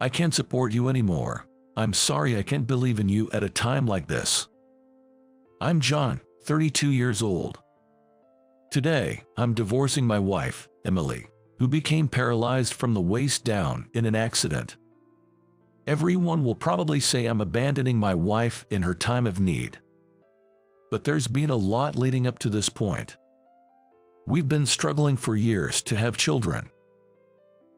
I can't support you anymore. I'm sorry I can't believe in you at a time like this. I'm John, 32 years old. Today, I'm divorcing my wife, Emily, who became paralyzed from the waist down in an accident. Everyone will probably say I'm abandoning my wife in her time of need. But there's been a lot leading up to this point. We've been struggling for years to have children.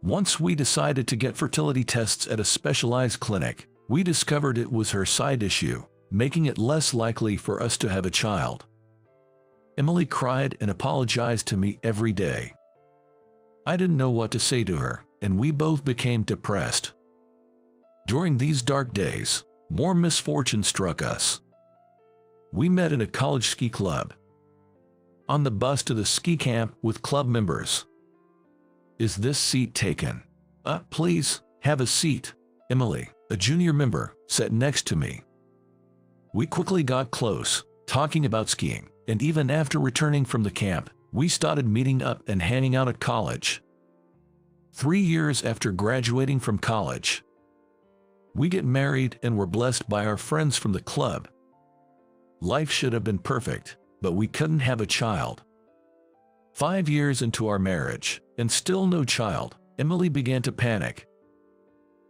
Once we decided to get fertility tests at a specialized clinic, we discovered it was her side issue, making it less likely for us to have a child. Emily cried and apologized to me every day. I didn't know what to say to her, and we both became depressed. During these dark days, more misfortune struck us. We met in a college ski club. On the bus to the ski camp with club members. Is this seat taken? Please, have a seat. Emily, a junior member, sat next to me. We quickly got close, talking about skiing, and even after returning from the camp, we started meeting up and hanging out at college. 3 years after graduating from college, we get married and were blessed by our friends from the club. Life should have been perfect, but we couldn't have a child. 5 years into our marriage, and still no child, Emily began to panic.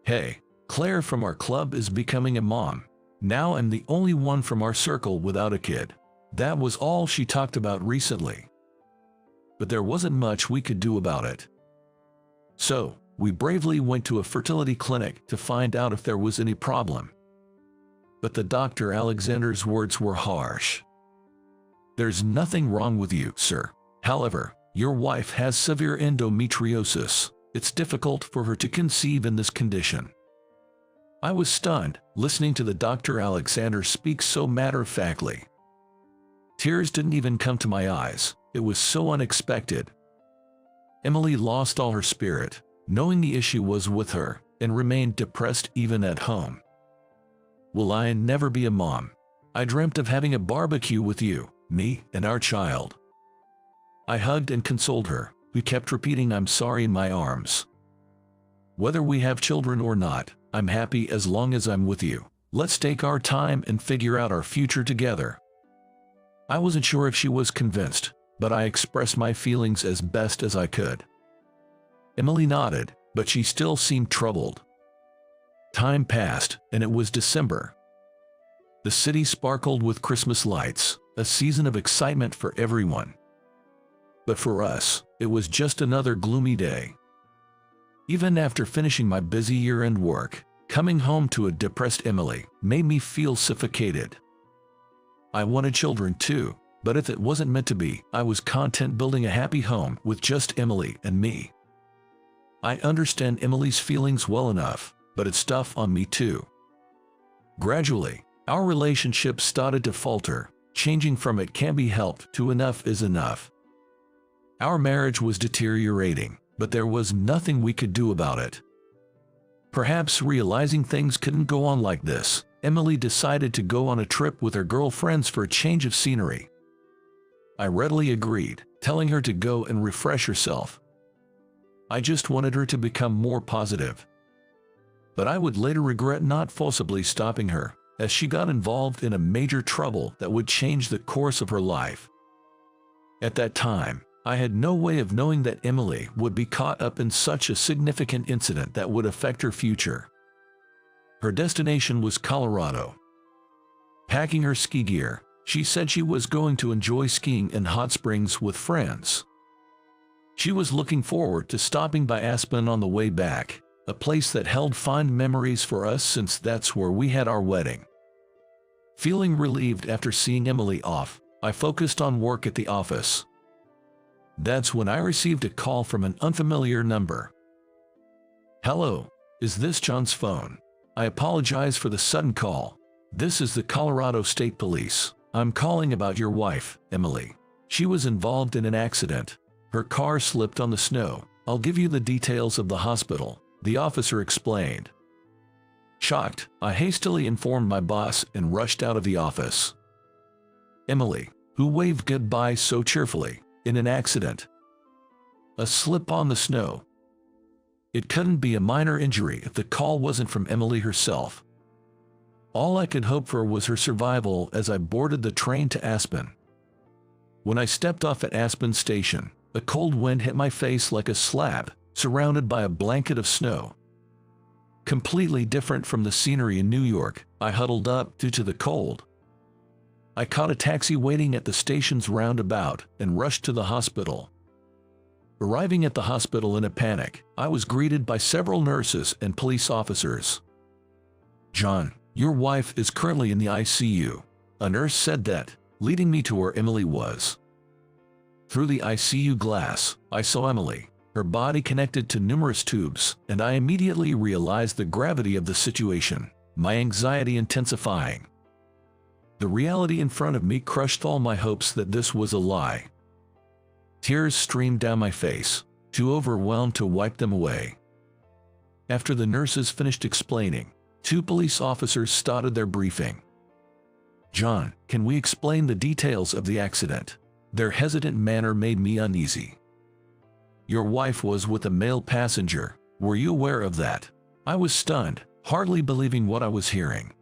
Hey, Claire from our club is becoming a mom. Now I'm the only one from our circle without a kid. That was all she talked about recently. But there wasn't much we could do about it. So, we bravely went to a fertility clinic to find out if there was any problem. But the Dr. Alexander's words were harsh. There's nothing wrong with you, sir. However, your wife has severe endometriosis. It's difficult for her to conceive in this condition. I was stunned, listening to the Dr. Alexander speak so matter-of-factly. Tears didn't even come to my eyes. It was so unexpected. Emily lost all her spirit, knowing the issue was with her, and remained depressed even at home. Will I never be a mom? I dreamt of having a barbecue with you, me, and our child. I hugged and consoled her, who kept repeating I'm sorry in my arms. Whether we have children or not, I'm happy as long as I'm with you. Let's take our time and figure out our future together. I wasn't sure if she was convinced, but I expressed my feelings as best as I could. Emily nodded, but she still seemed troubled. Time passed, and it was December. The city sparkled with Christmas lights, a season of excitement for everyone. But for us, it was just another gloomy day. Even after finishing my busy year-end work, coming home to a depressed Emily made me feel suffocated. I wanted children too, but if it wasn't meant to be, I was content building a happy home with just Emily and me. I understand Emily's feelings well enough, but it's tough on me too. Gradually, our relationship started to falter, changing from it can be helped to enough is enough. Our marriage was deteriorating, but there was nothing we could do about it. Perhaps realizing things couldn't go on like this, Emily decided to go on a trip with her girlfriends for a change of scenery. I readily agreed, telling her to go and refresh herself. I just wanted her to become more positive. But I would later regret not forcibly stopping her, as she got involved in a major trouble that would change the course of her life. At that time, I had no way of knowing that Emily would be caught up in such a significant incident that would affect her future. Her destination was Colorado. Packing her ski gear, she said she was going to enjoy skiing in hot springs with friends. She was looking forward to stopping by Aspen on the way back, a place that held fond memories for us since that's where we had our wedding. Feeling relieved after seeing Emily off, I focused on work at the office. That's when I received a call from an unfamiliar number. Hello, is this John's phone? I apologize for the sudden call. This is the Colorado State Police. I'm calling about your wife, Emily. She was involved in an accident. Her car slipped on the snow. I'll give you the details of the hospital, the officer explained. Shocked, I hastily informed my boss and rushed out of the office. Emily, who waved goodbye so cheerfully, in an accident. A slip on the snow. It couldn't be a minor injury if the call wasn't from Emily herself. All I could hope for was her survival as I boarded the train to Aspen. When I stepped off at Aspen Station, a cold wind hit my face like a slap, surrounded by a blanket of snow. Completely different from the scenery in New York, I huddled up due to the cold. I caught a taxi waiting at the station's roundabout and rushed to the hospital. Arriving at the hospital in a panic, I was greeted by several nurses and police officers. "John, your wife is currently in the ICU," a nurse said that, leading me to where Emily was. Through the ICU glass, I saw Emily, her body connected to numerous tubes, and I immediately realized the gravity of the situation, my anxiety intensifying. The reality in front of me crushed all my hopes that this was a lie. Tears streamed down my face, too overwhelmed to wipe them away. After the nurses finished explaining, 2 police officers started their briefing. "John, can we explain the details of the accident?" Their hesitant manner made me uneasy. "Your wife was with a male passenger. Were you aware of that?" I was stunned, hardly believing what I was hearing.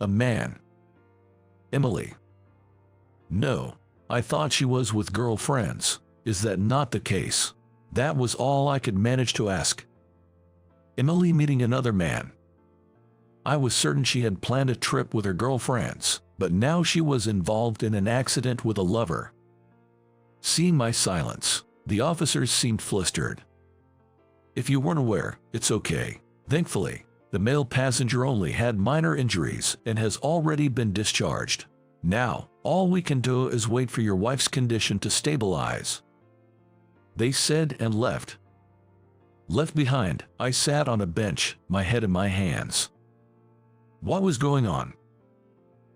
"A man." "Emily?" "No. I thought she was with girlfriends. Is that not the case?" That was all I could manage to ask. "Emily meeting another man?" I was certain she had planned a trip with her girlfriends, but now she was involved in an accident with a lover. Seeing my silence, the officers seemed flustered. "If you weren't aware, it's okay. Thankfully, the male passenger only had minor injuries and has already been discharged. Now, all we can do is wait for your wife's condition to stabilize." They said and left. Left behind, I sat on a bench, my head in my hands. What was going on?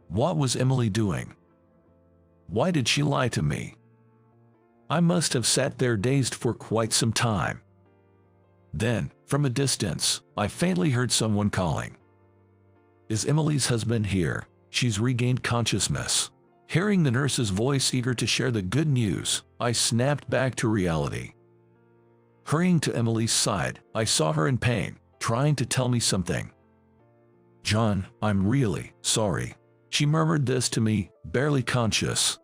What was Emily doing? Why did she lie to me? I must have sat there dazed for quite some time. Then, from a distance, I faintly heard someone calling. "Is Emily's husband here? She's regained consciousness." Hearing the nurse's voice eager to share the good news, I snapped back to reality. Hurrying to Emily's side, I saw her in pain, trying to tell me something. "John, I'm really sorry." She murmured this to me, barely conscious.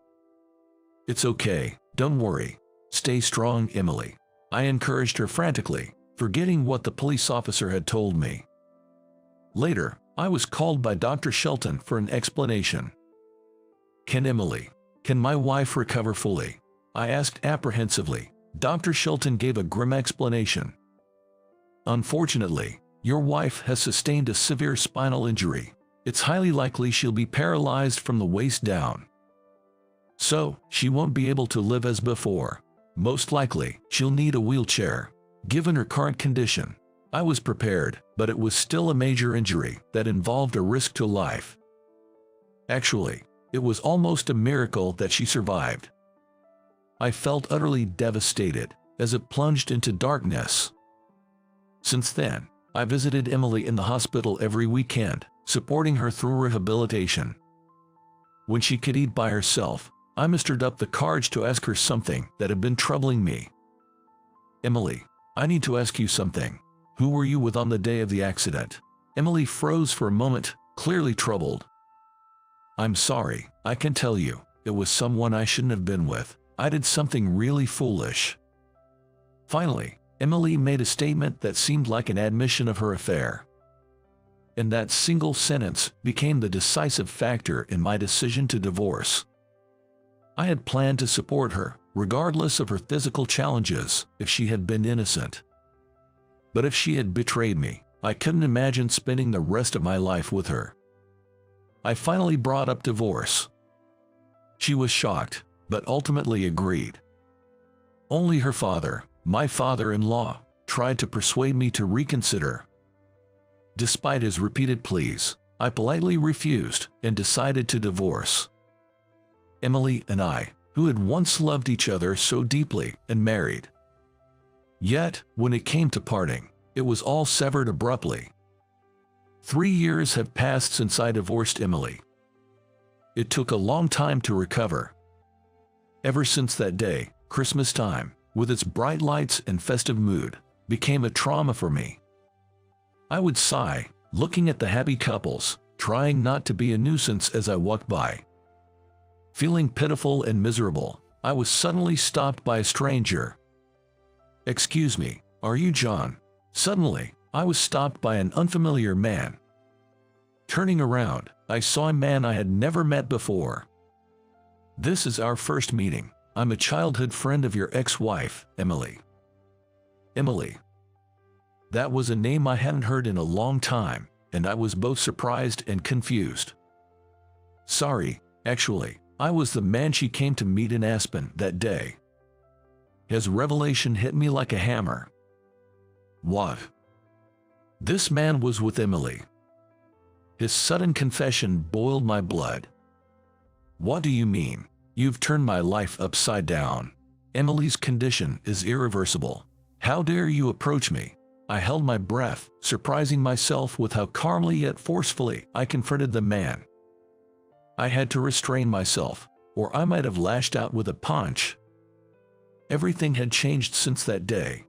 "It's okay, don't worry. Stay strong, Emily." I encouraged her frantically, forgetting what the police officer had told me. Later, I was called by Dr. Shelton for an explanation. Can my wife recover fully?" I asked apprehensively. Dr. Shelton gave a grim explanation. "Unfortunately, your wife has sustained a severe spinal injury. It's highly likely she'll be paralyzed from the waist down. So, she won't be able to live as before. Most likely, she'll need a wheelchair. Given her current condition, I was prepared, but it was still a major injury that involved a risk to life. Actually, it was almost a miracle that she survived." I felt utterly devastated as it plunged into darkness. Since then, I visited Emily in the hospital every weekend, supporting her through rehabilitation. When she could eat by herself, I mustered up the courage to ask her something that had been troubling me. "Emily, I need to ask you something. Who were you with on the day of the accident?" Emily froze for a moment, clearly troubled. "I'm sorry, I can tell you, it was someone I shouldn't have been with. I did something really foolish." Finally, Emily made a statement that seemed like an admission of her affair. And that single sentence became the decisive factor in my decision to divorce. I had planned to support her, regardless of her physical challenges, if she had been innocent. But if she had betrayed me, I couldn't imagine spending the rest of my life with her. I finally brought up divorce. She was shocked, but ultimately agreed. Only her father, my father-in-law, tried to persuade me to reconsider. Despite his repeated pleas, I politely refused and decided to divorce. Emily and I, who had once loved each other so deeply and married. Yet, when it came to parting, it was all severed abruptly. 3 years have passed since I divorced Emily. It took a long time to recover. Ever since that day, Christmas time, with its bright lights and festive mood, became a trauma for me. I would sigh, looking at the happy couples, trying not to be a nuisance as I walked by. Feeling pitiful and miserable, I was suddenly stopped by a stranger. "Excuse me, are you John?" Suddenly, I was stopped by an unfamiliar man. Turning around, I saw a man I had never met before. "This is our first meeting. I'm a childhood friend of your ex-wife, Emily." Emily. That was a name I hadn't heard in a long time, and I was both surprised and confused. "Sorry, actually, I was the man she came to meet in Aspen that day." His revelation hit me like a hammer. What? This man was with Emily. His sudden confession boiled my blood. "What do you mean? You've turned my life upside down. Emily's condition is irreversible. How dare you approach me?" I held my breath, surprising myself with how calmly yet forcefully I confronted the man. I had to restrain myself, or I might have lashed out with a punch. Everything had changed since that day.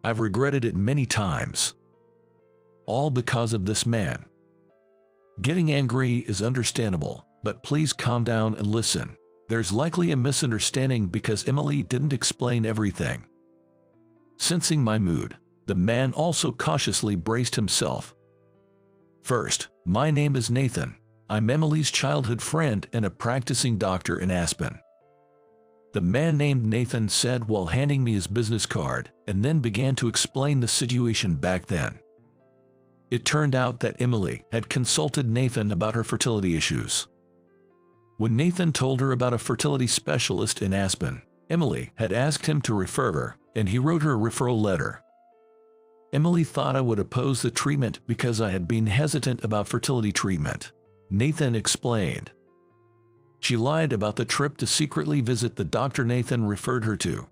I've regretted it many times. All because of this man. Getting angry is understandable, but please calm down and listen. There's likely a misunderstanding because Emily didn't explain everything. Sensing my mood, the man also cautiously braced himself. "First, my name is Nathan. I'm Emily's childhood friend and a practicing doctor in Aspen." The man named Nathan said while handing me his business card, and then began to explain the situation back then. It turned out that Emily had consulted Nathan about her fertility issues. When Nathan told her about a fertility specialist in Aspen, Emily had asked him to refer her, and he wrote her a referral letter. Emily thought I would oppose the treatment because I had been hesitant about fertility treatment. Nathan explained. She lied about the trip to secretly visit the doctor Nathan referred her to.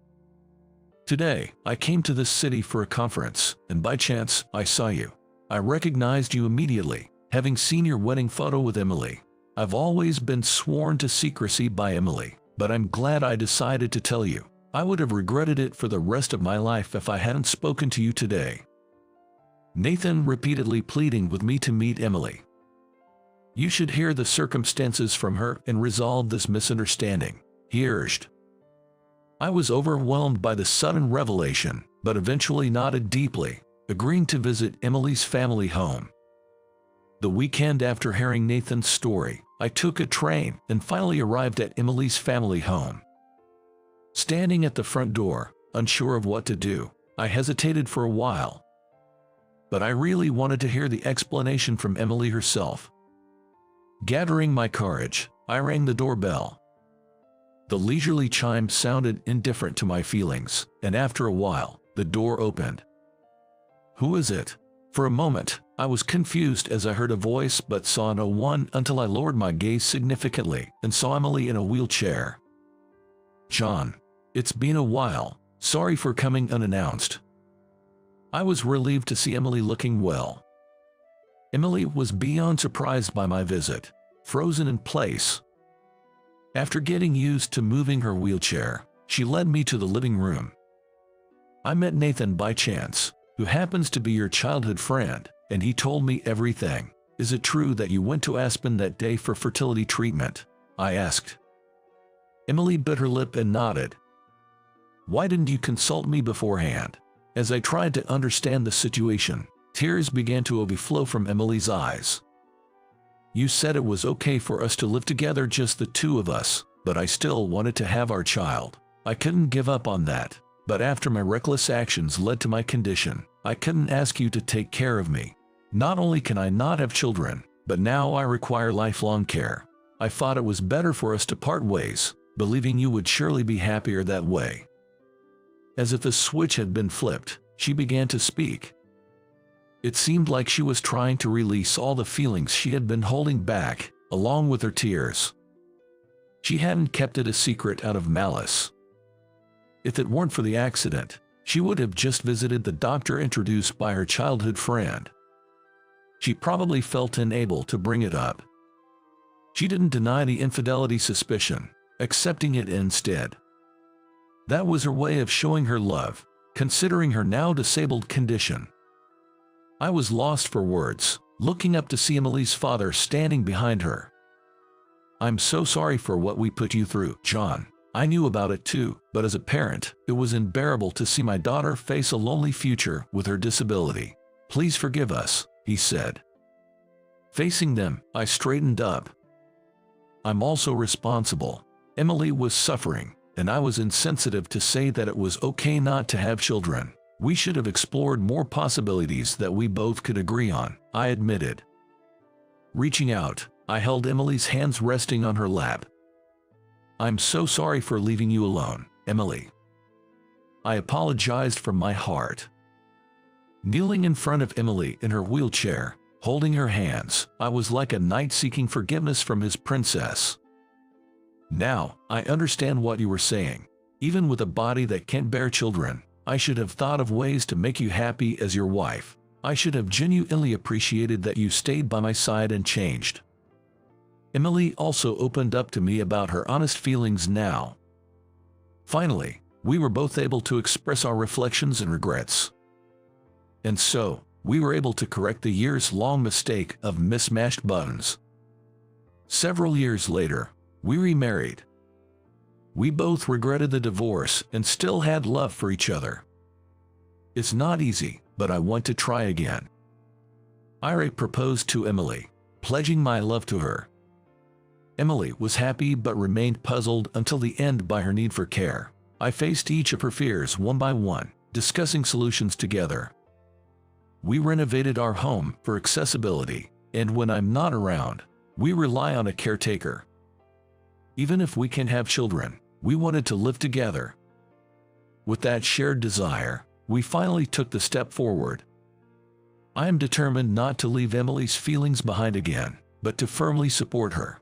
"Today, I came to this city for a conference, and by chance, I saw you. I recognized you immediately, having seen your wedding photo with Emily. I've always been sworn to secrecy by Emily, but I'm glad I decided to tell you. I would have regretted it for the rest of my life if I hadn't spoken to you today." Nathan repeatedly pleading with me to meet Emily. "You should hear the circumstances from her and resolve this misunderstanding," he urged. I was overwhelmed by the sudden revelation, but eventually nodded deeply, agreeing to visit Emily's family home. The weekend after hearing Nathan's story, I took a train and finally arrived at Emily's family home. Standing at the front door, unsure of what to do, I hesitated for a while. But I really wanted to hear the explanation from Emily herself. Gathering my courage, I rang the doorbell. The leisurely chime sounded indifferent to my feelings, and after a while, the door opened. "Who is it?" For a moment, I was confused as I heard a voice but saw no one until I lowered my gaze significantly and saw Emily in a wheelchair. "John, it's been a while. Sorry for coming unannounced." I was relieved to see Emily looking well. Emily was beyond surprised by my visit, frozen in place. After getting used to moving her wheelchair, she led me to the living room. "I met Nathan by chance, who happens to be your childhood friend, and he told me everything. Is it true that you went to Aspen that day for fertility treatment?" I asked. Emily bit her lip and nodded. "Why didn't you consult me beforehand?" As I tried to understand the situation, tears began to overflow from Emily's eyes. "You said it was okay for us to live together, just the two of us, but I still wanted to have our child. I couldn't give up on that. But after my reckless actions led to my condition, I couldn't ask you to take care of me. Not only can I not have children, but now I require lifelong care. I thought it was better for us to part ways, believing you would surely be happier that way." As if a switch had been flipped, she began to speak. It seemed like she was trying to release all the feelings she had been holding back, along with her tears. She hadn't kept it a secret out of malice. If it weren't for the accident, she would have just visited the doctor introduced by her childhood friend. She probably felt unable to bring it up. She didn't deny the infidelity suspicion, accepting it instead. That was her way of showing her love, considering her now disabled condition. I was lost for words, looking up to see Emily's father standing behind her. "I'm so sorry for what we put you through, John. I knew about it too, but as a parent, it was unbearable to see my daughter face a lonely future with her disability. Please forgive us," he said. Facing them, I straightened up. "I'm also responsible. Emily was suffering, and I was insensitive to say that it was okay not to have children. We should have explored more possibilities that we both could agree on," I admitted. Reaching out, I held Emily's hands resting on her lap. "I'm so sorry for leaving you alone, Emily." I apologized from my heart. Kneeling in front of Emily in her wheelchair, holding her hands, I was like a knight seeking forgiveness from his princess. "Now, I understand what you were saying. Even with a body that can't bear children, I should have thought of ways to make you happy as your wife. I should have genuinely appreciated that you stayed by my side and changed." Emily also opened up to me about her honest feelings now. Finally, we were both able to express our reflections and regrets. And so, we were able to correct the years-long mistake of mismatched buttons. Several years later, we remarried. We both regretted the divorce and still had love for each other. It's not easy, but I want to try again. I proposed to Emily, pledging my love to her. Emily was happy but remained puzzled until the end by her need for care. I faced each of her fears one by one, discussing solutions together. We renovated our home for accessibility, and when I'm not around, we rely on a caretaker. Even if we can't have children, we wanted to live together. With that shared desire, we finally took the step forward. I am determined not to leave Emily's feelings behind again, but to firmly support her.